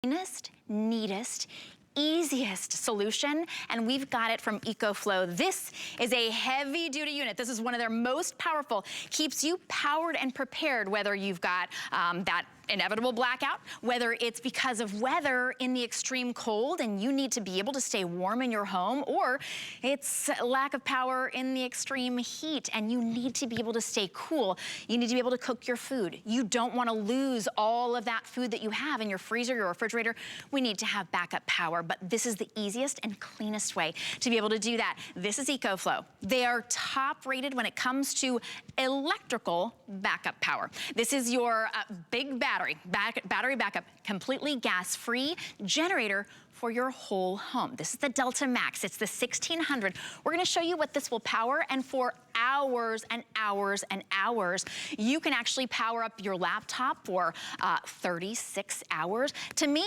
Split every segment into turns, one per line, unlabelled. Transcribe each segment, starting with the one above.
cleanest, neatest, easiest solution, and we've got it from EcoFlow. This is a heavy-duty unit. This is one of their most powerful. Keeps you powered and prepared, whether you've got that inevitable blackout, whether it's because of weather in the extreme cold and you need to be able to stay warm in your home, or it's lack of power in the extreme heat and you need to be able to stay cool. You need to be able to cook your food. You don't want to lose all of that food that you have in your freezer, your refrigerator. We need to have backup power, but this is the easiest and cleanest way to be able to do that. This is EcoFlow. They are top rated when it comes to electrical backup power. This is your big battery backup, completely gas-free generator for your whole home. This is the Delta Max. It's the 1600. We're gonna show you what this will power, and for hours and hours and hours, you can actually power up your laptop for 36 hours. To me,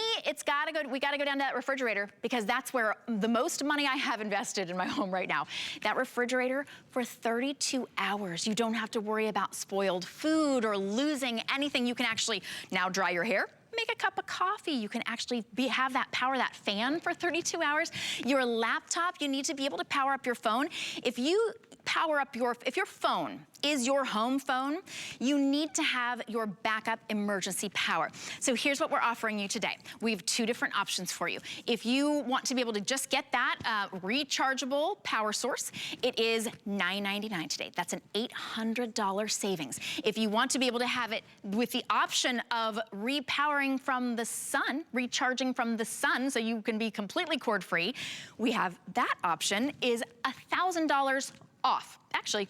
we gotta go down to that refrigerator, because that's where the most money I have invested in my home right now. That refrigerator for 32 hours. You don't have to worry about spoiled food or losing anything. You can actually now dry your hair, make a cup of coffee. You can actually have that power, that fan for 32 hours. Your laptop, you need to be able to power up your phone. If you power up if your phone is your home phone, you need to have your backup emergency power. So here's what we're offering you today. We have two different options for you. If you want to be able to just get that rechargeable power source, it is $9.99 today. That's an $800 savings. If you want to be able to have it with the option of repowering from the sun, recharging from the sun, so you can be completely cord-free, we have that option, is $1,000 off. Actually,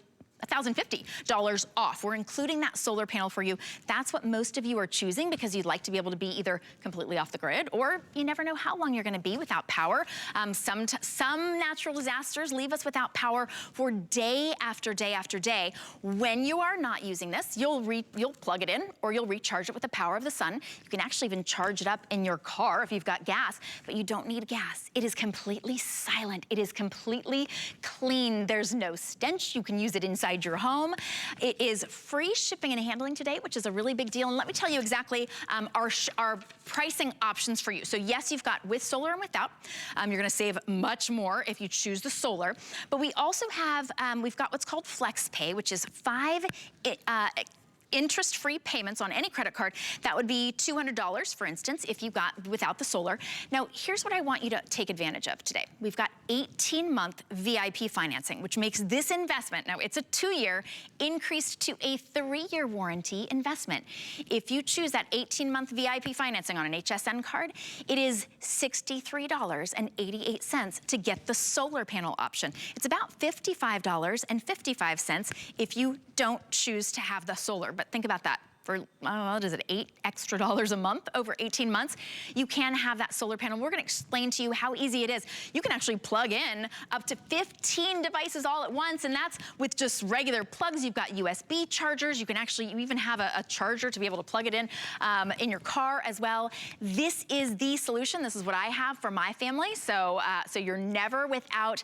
$1,050 off. We're including that solar panel for you. That's what most of you are choosing, because you'd like to be able to be either completely off the grid, or you never know how long you're gonna be without power. Some natural disasters leave us without power for day after day after day. When you are not using this, you'll plug it in, or you'll recharge it with the power of the sun. You can actually even charge it up in your car if you've got gas, but you don't need gas. It is completely silent. It is completely clean. There's no stench. You can use it inside your home. It is free shipping and handling today, which is a really big deal. And let me tell you exactly our pricing options for you. So yes, you've got with solar and without. You're gonna save much more if you choose the solar. But we also have, we've got what's called Flex Pay, which is 5 interest-free payments on any credit card. That would be $200, for instance, if you got without the solar. Now, here's what I want you to take advantage of today. We've got 18-month VIP financing, which makes this investment, now it's a 2-year, increased to a 3-year warranty investment. If you choose that 18-month VIP financing on an HSN card, it is $63.88 to get the solar panel option. It's about $55.55 if you don't choose to have the solar. But think about that. For, I don't know, what is it, $8 extra a month over 18 months, you can have that solar panel. We're gonna explain to you how easy it is. You can actually plug in up to 15 devices all at once, and that's with just regular plugs. You've got USB chargers. You can actually, you even have a charger to be able to plug it in your car as well. This is the solution. This is what I have for my family. So, so you're never without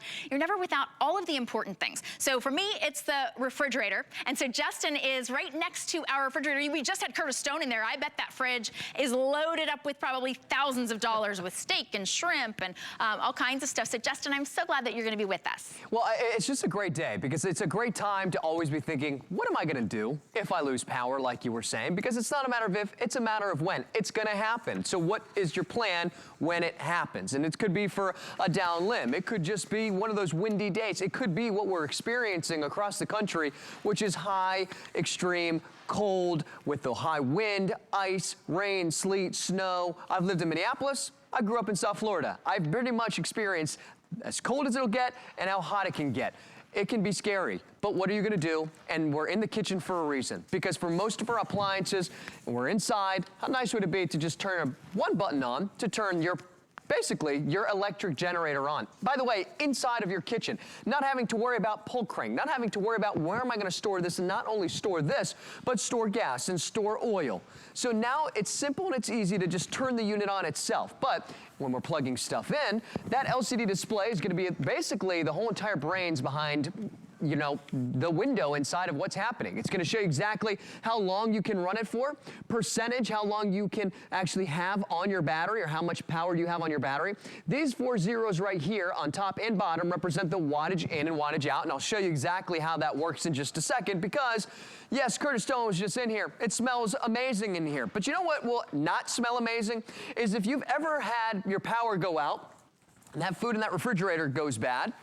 all of the important things. So for me, it's the refrigerator. And so Justin is right next to our refrigerator. We just had Curtis Stone in there. I bet that fridge is loaded up with probably thousands of dollars with steak and shrimp and all kinds of stuff. So Justin, I'm so glad that you're gonna be with us.
Well, it's just a great day, because it's a great time to always be thinking, what am I gonna do if I lose power, like you were saying? Because it's not a matter of if, it's a matter of when. It's gonna happen. So what is your plan when it happens? And it could be for a down limb. It could just be one of those windy days. It could be what we're experiencing across the country, which is high, extreme, cold, with the high wind, ice, rain, sleet, snow. I've lived in Minneapolis. I grew up in South Florida. I've pretty much experienced as cold as it'll get and how hot it can get. It can be scary, but what are you gonna do? And we're in the kitchen for a reason, because for most of our appliances, we're inside. How nice would it be to just turn one button on to turn basically your electric generator on. By the way, inside of your kitchen, not having to worry about pull crank, not having to worry about where am I gonna store this, and not only store this, but store gas and store oil. So now it's simple and it's easy to just turn the unit on itself. But when we're plugging stuff in, that LCD display is gonna be basically the whole entire brains behind you know, the window inside of what's happening. It's going to show you exactly how long you can run it for, percentage, how long you can actually have on your battery, or how much power you have on your battery. These 4 zeros right here on top and bottom represent the wattage in and wattage out, and I'll show you exactly how that works in just a second, because yes, Curtis Stone was just in here. It smells amazing in here. But you know what will not smell amazing? Is if you've ever had your power go out and that food in that refrigerator goes bad.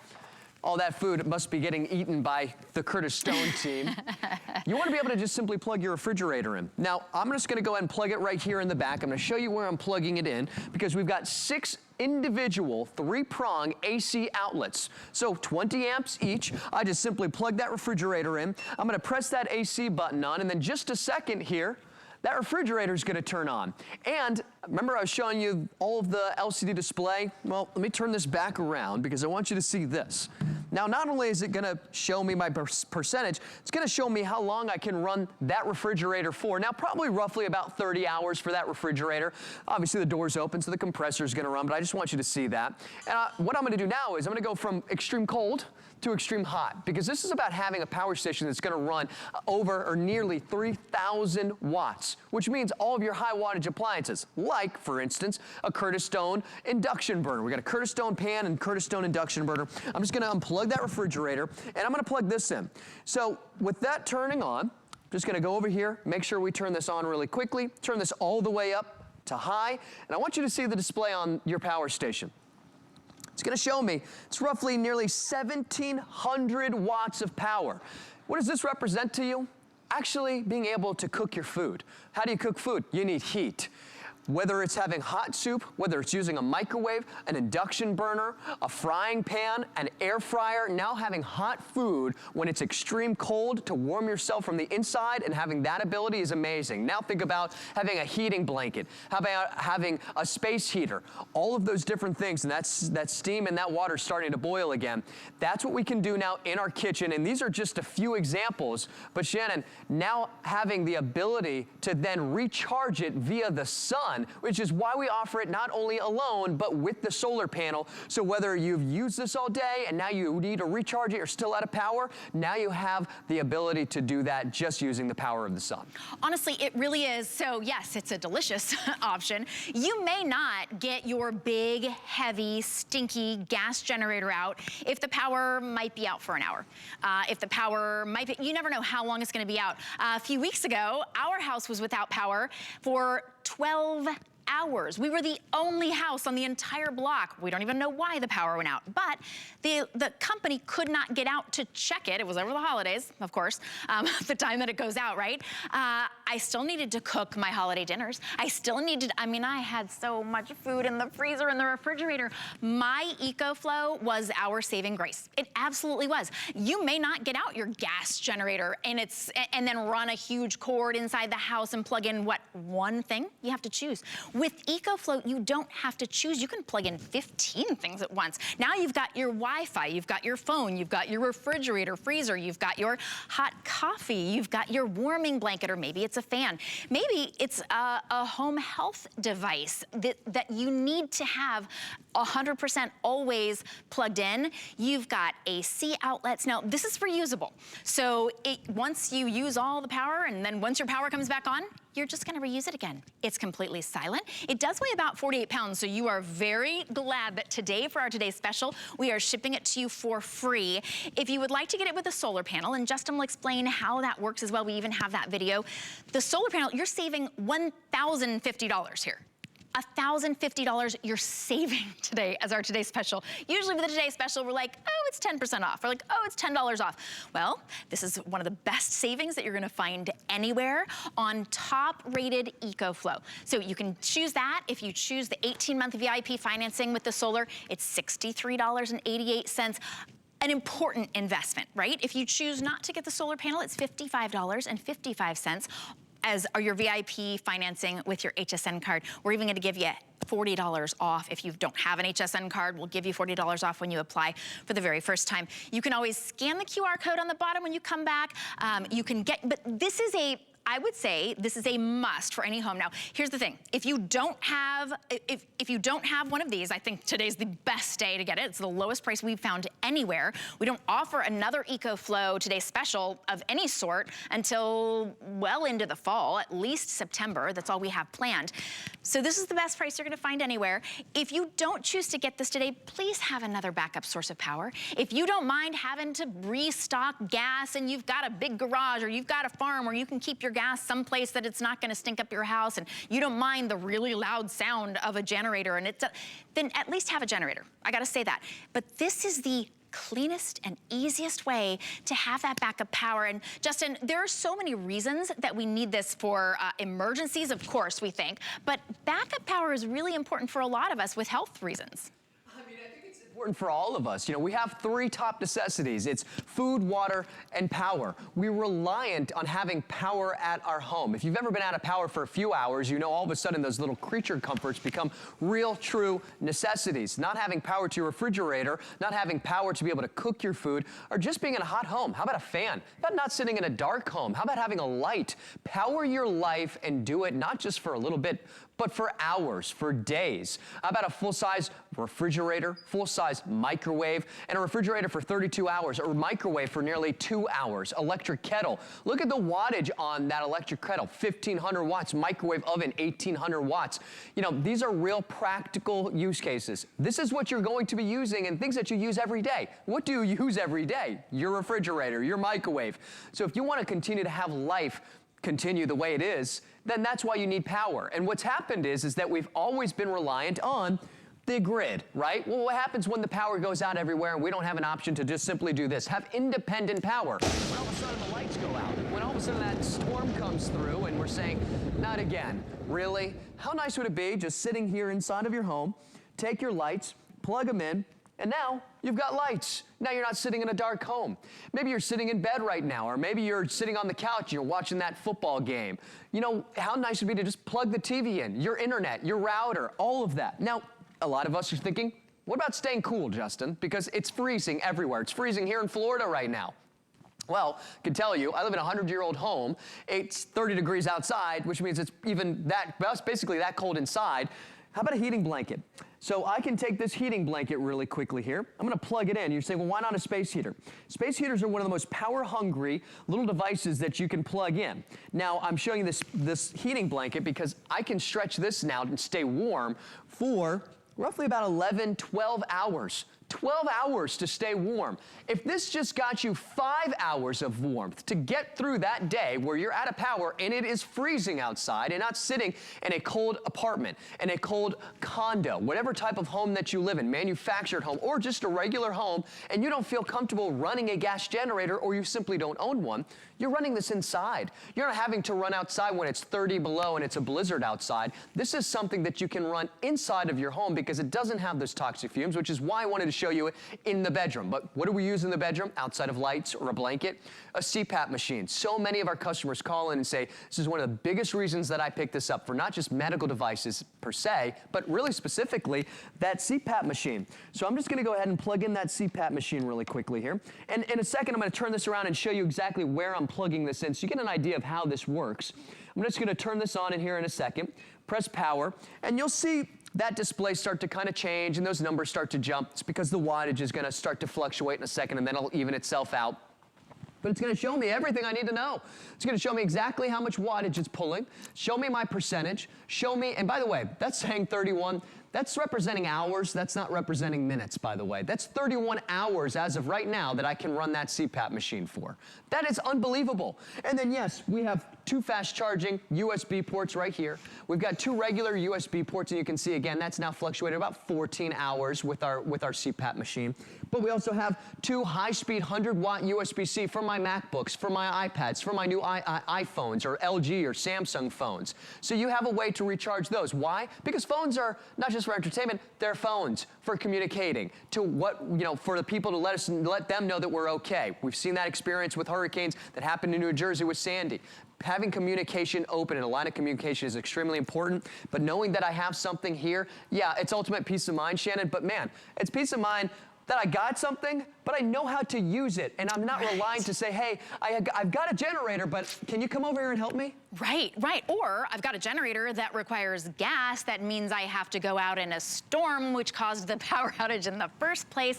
All that food must be getting eaten by the Curtis Stone team. You want to be able to just simply plug your refrigerator in. Now, I'm just going to go ahead and plug it right here in the back. I'm going to show you where I'm plugging it in, because we've got 6 individual 3-prong AC outlets. So 20 amps each. I just simply plug that refrigerator in. I'm going to press that AC button on, and then just a second here, that refrigerator is going to turn on. And remember I was showing you all of the LCD display? Well, let me turn this back around, because I want you to see this. Now, not only is it going to show me my percentage, it's going to show me how long I can run that refrigerator for. Now, probably roughly about 30 hours for that refrigerator. Obviously, the door's open, so the compressor is going to run, but I just want you to see that. And what I'm going to do now is I'm going to go from extreme cold to extreme hot, because this is about having a power station that's going to run over or nearly 3,000 watts, which means all of your high wattage appliances, like, for instance, a Curtis Stone induction burner. We got a Curtis Stone pan and Curtis Stone induction burner. I'm just going to unplug that refrigerator, and I'm going to plug this in. So with that turning on, I'm just going to go over here, make sure we turn this on really quickly, turn this all the way up to high, and I want you to see the display on your power station. It's going to show me it's roughly nearly 1,700 watts of power. What does this represent to you? Actually being able to cook your food. How do you cook food? You need heat. Whether it's having hot soup, whether it's using a microwave, an induction burner, a frying pan, an air fryer, now having hot food when it's extreme cold to warm yourself from the inside, and having that ability is amazing. Now think about having a heating blanket, having a space heater, all of those different things, and that steam and that water starting to boil again. That's what we can do now in our kitchen, and these are just a few examples. But Shannon, now having the ability to then recharge it via the sun, which is why we offer it not only alone, but with the solar panel. So whether you've used this all day and now you need to recharge it, you're still out of power, now you have the ability to do that just using the power of the sun.
Honestly, it really is. So yes, it's a delicious option. You may not get your big, heavy, stinky gas generator out if the power might be out for an hour. If the power might be, you never know how long it's going to be out. A few weeks ago, our house was without power for 12 hours. We were the only house on the entire block. We don't even know why the power went out, but the company could not get out to check it. It was over the holidays, of course, the time that it goes out, right? I still needed to cook my holiday dinners. I still needed, I mean, I had so much food in the freezer and the refrigerator. My EcoFlow was our saving grace. It absolutely was. You may not get out your gas generator and then run a huge cord inside the house and plug in what, one thing? You have to choose. With EcoFlow, you don't have to choose. You can plug in 15 things at once. Now you've got your Wi-Fi, you've got your phone, you've got your refrigerator, freezer, you've got your hot coffee, you've got your warming blanket, or maybe it's a fan. Maybe it's a home health device that you need to have 100% always plugged in. You've got AC outlets. Now, this is reusable. So once you use all the power, and then once your power comes back on, you're just gonna reuse it again. It's completely silent. It does weigh about 48 pounds, so you are very glad that today, for our today's special, we are shipping it to you for free. If you would like to get it with a solar panel, and Justin will explain how that works as well, we even have that video. The solar panel, you're saving $1,050 here. $1,050 you're saving today as our today's special. Usually with the today's special, we're like, oh, it's 10% off. We're like, oh, it's $10 off. Well, this is one of the best savings that you're gonna find anywhere on top-rated EcoFlow. So you can choose that. If you choose the 18-month VIP financing with the solar, it's $63.88. An important investment, right? If you choose not to get the solar panel, it's $55.55. as are your VIP financing with your HSN card. We're even gonna give you $40 off. If you don't have an HSN card, we'll give you $40 off when you apply for the very first time. You can always scan the QR code on the bottom when you come back. You can get, but this is a I would say this is a must for any home. Now, here's the thing. If you don't have one of these, I think today's the best day to get it. It's the lowest price we've found anywhere. We don't offer another EcoFlow Today special of any sort until well into the fall, at least September. That's all we have planned. So this is the best price you're gonna find anywhere. If you don't choose to get this today, please have another backup source of power. If you don't mind having to restock gas and you've got a big garage or you've got a farm where you can keep your gas someplace that it's not gonna stink up your house and you don't mind the really loud sound of a generator, and then at least have a generator. I gotta say that. But this is the cleanest and easiest way to have that backup power. And Justin, there are so many reasons that we need this for emergencies, of course, we think, but backup power is really important for a lot of us with health reasons.
Important for all of us. You know, we have three top necessities. It's food, water, and power. We're reliant on having power at our home. If you've ever been out of power for a few hours, you know all of a sudden those little creature comforts become real, true necessities. Not having power to your refrigerator, not having power to be able to cook your food, or just being in a hot home. How about a fan? How about not sitting in a dark home? How about having a light? Power your life and do it not just for a little bit, but for hours, for days. How about a full-size refrigerator, full-size microwave, and a refrigerator for 32 hours, or a microwave for nearly 2 hours, electric kettle. Look at the wattage on that electric kettle, 1,500 watts, microwave oven, 1,800 watts. You know, these are real practical use cases. This is what you're going to be using and things that you use every day. What do you use every day? Your refrigerator, your microwave. So if you want to continue to have life continue the way it is, then that's why you need power. And what's happened is that we've always been reliant on the grid, right? Well, what happens when the power goes out everywhere and we don't have an option to just simply do this? Have independent power. When all of a sudden the lights go out, when all of a sudden that storm comes through and we're saying, not again, really? How nice would it be just sitting here inside of your home, take your lights, plug them in, and now you've got lights. Now you're not sitting in a dark home. Maybe you're sitting in bed right now, or maybe you're sitting on the couch and you're watching that football game. You know, how nice would it be to just plug the TV in, your internet, your router, all of that. Now, a lot of us are thinking, what about staying cool, Justin? Because it's freezing everywhere. It's freezing here in Florida right now. Well, I can tell you, I live in a 100-year-old home. It's 30 degrees outside, which means it's even that, well, it's basically that cold inside. How about a heating blanket? So I can take this heating blanket really quickly here. I'm gonna plug it in. You're saying, well, why not a space heater? Space heaters are one of the most power-hungry little devices that you can plug in. Now, I'm showing you this heating blanket because I can stretch this now and stay warm for roughly about 11, 12 hours. 12 hours to stay warm. If this just got you 5 hours of warmth to get through that day where you're out of power and it is freezing outside and not sitting in a cold apartment, in a cold condo, whatever type of home that you live in, manufactured home or just a regular home, and you don't feel comfortable running a gas generator or you simply don't own one, you're running this inside. You're not having to run outside when it's 30 below and it's a blizzard outside. This is something that you can run inside of your home because it doesn't have those toxic fumes, which is why I wanted to show you it in the bedroom. But what do we use in the bedroom outside of lights or a blanket? A CPAP machine. So many of our customers call in and say, this is one of the biggest reasons that I picked this up for not just medical devices per se, but really specifically that CPAP machine. So I'm just gonna go ahead and plug in that CPAP machine really quickly here. And in a second, I'm gonna turn this around and show you exactly where I'm plugging this in so you get an idea of how this works. I'm just gonna turn this on in here in a second, press power, and you'll see that display start to kind of change and those numbers start to jump. It's because the wattage is gonna start to fluctuate in a second and then it'll even itself out. But it's gonna show me everything I need to know. It's gonna show me exactly how much wattage it's pulling, show me my percentage, show me, and by the way, that's saying 31. That's representing hours. That's not representing minutes, by the way. That's 31 hours as of right now that I can run that CPAP machine for. That is unbelievable. And then yes, we have 2 fast charging USB ports right here. We've got 2 regular USB ports, and you can see again, that's now fluctuated about 14 hours with our CPAP machine. But we also have 2 high-speed 100-watt USB-C for my MacBooks, for my iPads, for my new iPhones or LG or Samsung phones. So you have a way to recharge those. Why? Because phones are not just for entertainment, they're phones for communicating to what, you know, for the people to let them know that we're okay. We've seen that experience with hurricanes that happened in New Jersey with Sandy. Having communication open and a line of communication is extremely important, but knowing that I have something here, yeah, it's ultimate peace of mind, Shannon, but man, it's peace of mind that I got something but I know how to use it, and I'm not relying to say, hey, I've got a generator, but can you come over here and help me?
Right. Or I've got a generator that requires gas. That means I have to go out in a storm, which caused the power outage in the first place.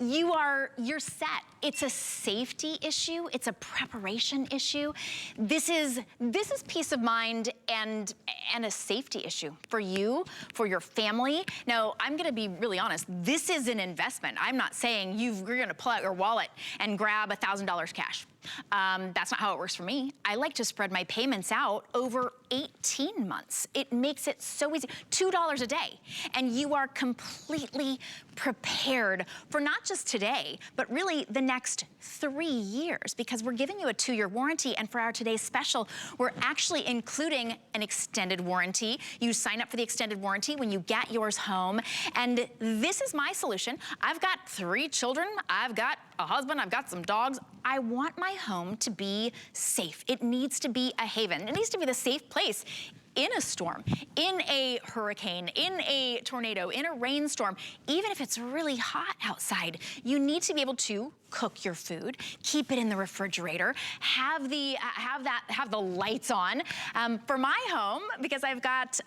You're set. It's a safety issue. It's a preparation issue. This is peace of mind and a safety issue for you, for your family. Now, I'm gonna be really honest. This is an investment. I'm not saying you're gonna pull out your wallet and grab $1,000 cash. That's not how it works for me. I like to spread my payments out over 18 months. It makes it so easy. $2 a day. And you are completely prepared for not just today, but really the next 3 years, because we're giving you a 2-year warranty. And for our today's special, we're actually including an extended warranty. You sign up for the extended warranty when you get yours home. And this is my solution. I've got 3 children. I've got a husband. I've got some dogs. I want my home to be safe. It needs to be a haven. It needs to be the safe place in a storm, in a hurricane, in a tornado, in a rainstorm. Even if it's really hot outside, you need to be able to cook your food, keep it in the refrigerator, have the lights on. For my home, because I've got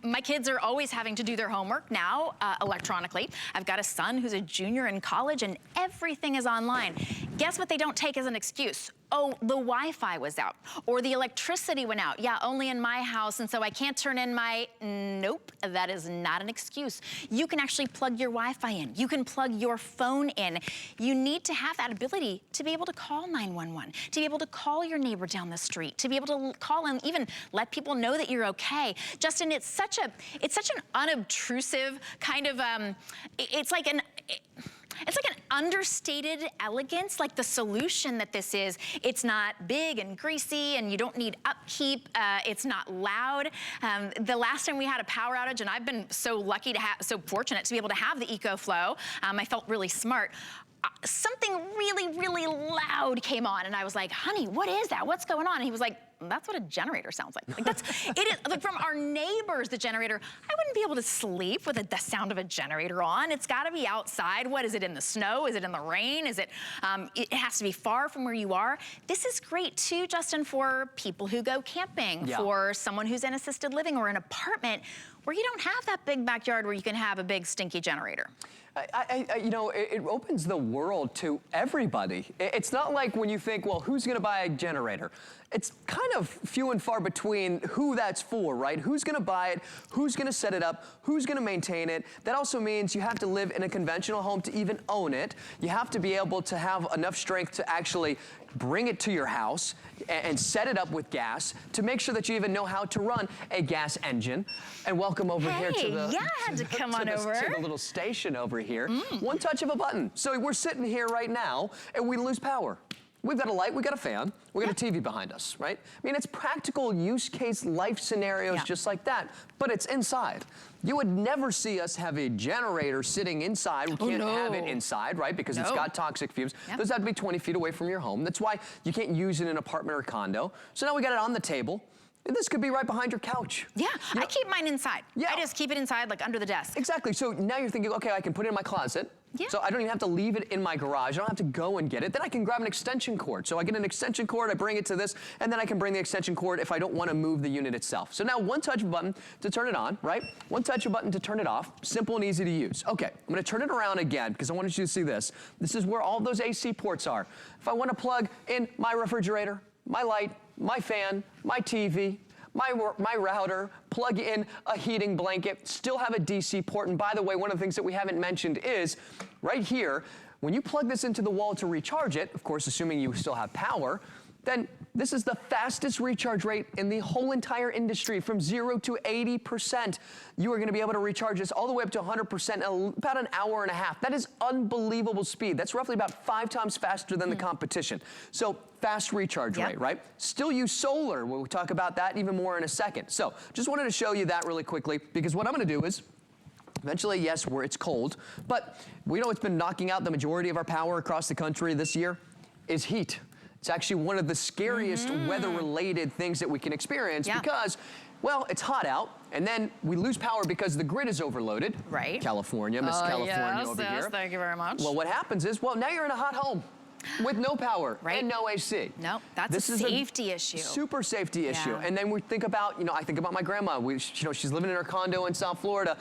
my kids are always having to do their homework now electronically. I've got a son who's a junior in college, and everything is online. Guess what they don't take as an excuse? Oh, the Wi-Fi was out, or the electricity went out. Yeah, only in my house, and so I can't turn in my, nope, that is not an excuse. You can actually plug your Wi-Fi in. You can plug your phone in. You need to have that ability to be able to call 911, to be able to call your neighbor down the street, to be able to call and even let people know that you're okay. Justin, it's such an unobtrusive kind of, it's like an understated elegance, like the solution that this is. It's not big and greasy, and you don't need upkeep. It's not loud. The last time we had a power outage, and I've been so fortunate to be able to have the EcoFlow, I felt really smart. Something really, really loud came on, and I was like, honey, what is that? What's going on? And he was like, that's what a generator sounds like. It is like from our neighbors, the generator. I wouldn't be able to sleep with the sound of a generator on. It's gotta be outside. What is it, in the snow? Is it in the rain? Is it, it has to be far from where you are. This is great too, Justin, for people who go camping, for someone who's in assisted living or an apartment where you don't have that big backyard where you can have a big stinky generator.
You know, it opens the world to everybody. It's not like when you think, well, who's gonna buy a generator? It's kind of few and far between who that's for, right? Who's gonna buy it? Who's gonna set it up? Who's gonna maintain it? That also means you have to live in a conventional home to even own it. You have to be able to have enough strength to actually bring it to your house and set it up with gas to make sure that you even know how to run a gas engine. And welcome over here to the,
I had to come on over
to the little station over here. One touch of a button. So we're sitting here right now and we lose power. We've got a light, we've got a fan, we've got a TV behind us, right? I mean, it's practical use case life scenarios just like that, but it's inside. You would never see us have a generator sitting inside. We can't have it inside, right? Because it's got toxic fumes. Those have to be 20 feet away from your home. That's why you can't use it in an apartment or condo. So now we got it on the table. This could be right behind your couch.
Yeah, I keep mine inside. I just keep it inside, like under the desk.
Exactly, so now you're thinking, okay, I can put it in my closet. So I don't even have to leave it in my garage. I don't have to go and get it. Then I can grab an extension cord. So I get an extension cord, I bring it to this, and then I can bring the extension cord if I don't want to move the unit itself. So now one touch button to turn it on, right? One touch button to turn it off. Simple and easy to use. Okay, I'm going to turn it around again because I wanted you to see this. This is where all those AC ports are. If I want to plug in my refrigerator, my light, my fan, my TV, my router, plug in a heating blanket, still have a DC port. And by the way, one of the things that we haven't mentioned is right here, when you plug this into the wall to recharge it, of course, assuming you still have power, then this is the fastest recharge rate in the whole entire industry, from 0 to 80%. You are gonna be able to recharge this all the way up to 100% in about an hour and a half. That is unbelievable speed. That's roughly about 5 times faster than the competition. So fast recharge rate, right? Still use solar. We'll talk about that even more in a second. So just wanted to show you that really quickly, because what I'm gonna do is, eventually, yes, it's cold, but we know it's been knocking out the majority of our power across the country this year is heat. It's actually one of the scariest weather-related things that we can experience because, well, it's hot out, And then we lose power because the grid is overloaded.
Right.
California, Miss California over here.
Thank you very much.
Well, what happens is, well, now you're in a hot home with no power and no AC.
No, that's a safety issue.
Super safety issue. And then we think about, I think about my grandma. She's living in her condo in South Florida.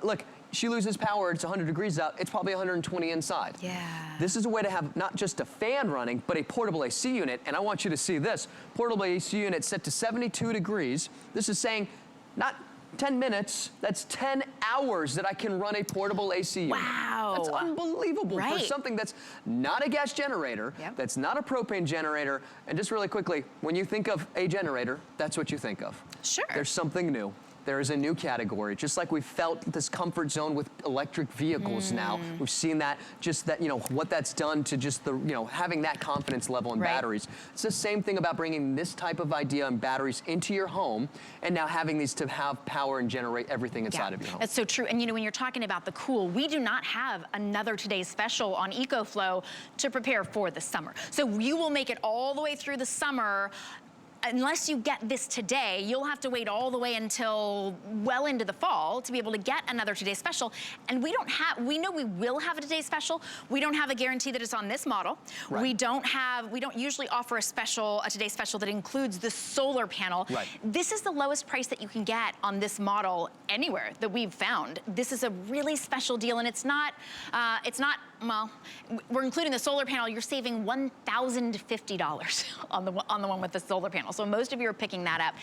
Look, she loses power, it's 100 degrees out, it's probably 120 inside.
Yeah.
This is a way to have not just a fan running, but a portable AC unit. And I want you to see this. Portable AC unit set to 72 degrees. This is saying not 10 minutes, that's 10 hours that I can run a portable AC unit.
Wow.
That's unbelievable for something that's not a gas generator, that's not a propane generator. And just really quickly, when you think of a generator, that's what you think of.
Sure.
There's something new. There is a new category, just like we've felt this comfort zone with electric vehicles now. We've seen that, just that, what that's done to just the, having that confidence level in batteries. It's the same thing about bringing this type of idea and batteries into your home and now having these to have power and generate everything inside of your home.
That's so true. And when you're talking about the cool, we do not have another today's special on EcoFlow to prepare for the summer. So you will make it all the way through the summer. Unless you get this today, you'll have to wait all the way until well into the fall to be able to get another Today Special. And we know we will have a Today Special. We don't have a guarantee that it's on this model.
Right.
We don't usually offer a Today Special that includes the solar panel.
Right.
This is the lowest price that you can get on this model anywhere that we've found. This is a really special deal, and it's not, well, we're including the solar panel. You're saving $1,050 on the one with the solar panel. So most of you are picking that up.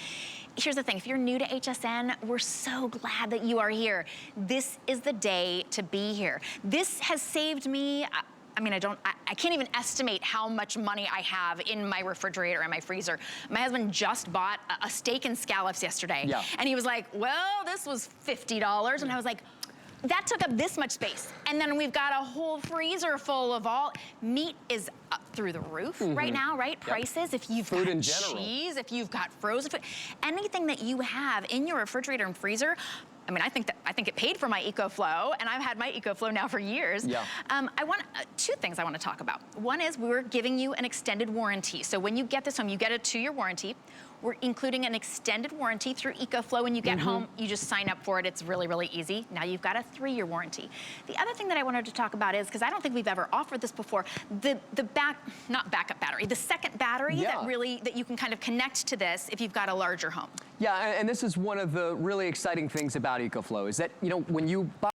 Here's the thing, if you're new to HSN, we're so glad that you are here. This is the day to be here. This has saved me, I can't even estimate how much money I have in my refrigerator and my freezer. My husband just bought a steak and scallops yesterday. Yeah. And he was like, well, this was $50. And I was like, that took up this much space. And then we've got a whole freezer full of meat is up through the roof right now, right? Yep. Prices, if you've got cheese, if you've got frozen food, anything that you have in your refrigerator and freezer, I think it paid for my EcoFlow, and I've had my EcoFlow now for years. Yeah. Two things I want to talk about. One is we're giving you an extended warranty. So when you get this home, you get a 2-year warranty. We're including an extended warranty through EcoFlow. When you get home, you just sign up for it. It's really, really easy. Now you've got a 3-year warranty. The other thing that I wanted to talk about is, because I don't think we've ever offered this before, not backup battery, the second battery that you can kind of connect to this if you've got a larger home.
Yeah, and this is one of the really exciting things about EcoFlow is that, when you buy